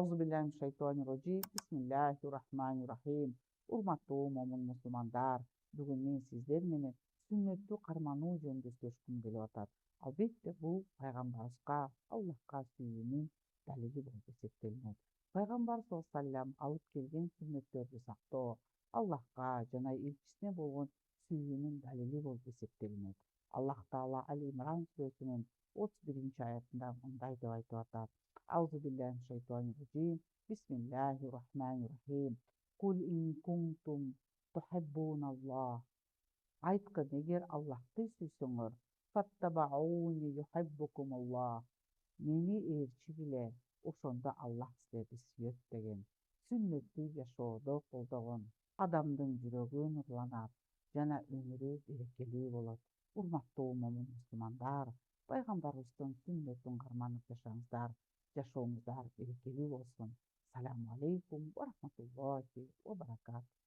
Euzubillahimineşşeytanirracim. Bismillahirrahmanirrahim. Urmatlı momун musulmandar, бүгүн мен сиздер менен сүннөттү кармануу жөнүндө сүйлөшкүм келип атат. Албетте бул пайгамбарыбызга, Аллахка сүйүүнүн далили болуп эсептелинет. Пайгамбар саллаллаху алейхи вассалам алып келген сүннөттөрдү сактоо Аллахка жана элчисине болгон сүйүүнүн далили болуп эсептелинет. Аллах Таала Ал-Имран сүрөсүнүн 31-аятында мындай деп айтып атат: Аузубиллахиминашшайтанирражим. Бисмиллахиррахманиррахим. Кул ин кунтум тухиббуналлах. Айткын, эгер Аллахты сүйсөңөр, фаттабауни юхиббукумуллах. Мени ээрчигиле, ошондо Аллах силерди сүйөт деген. Сүннөттү жашоодо колдогон адамдын жүрөгү нурланат жана өмүрү берекелүү болот. Урматтуу момун мусулмандар, пайгамбарыбыздын сүннөтүн карманып жашаңыздар, жашооңуздар берекелүү болсун. Саламу алейкум ва рахматуллахи ва баракатух.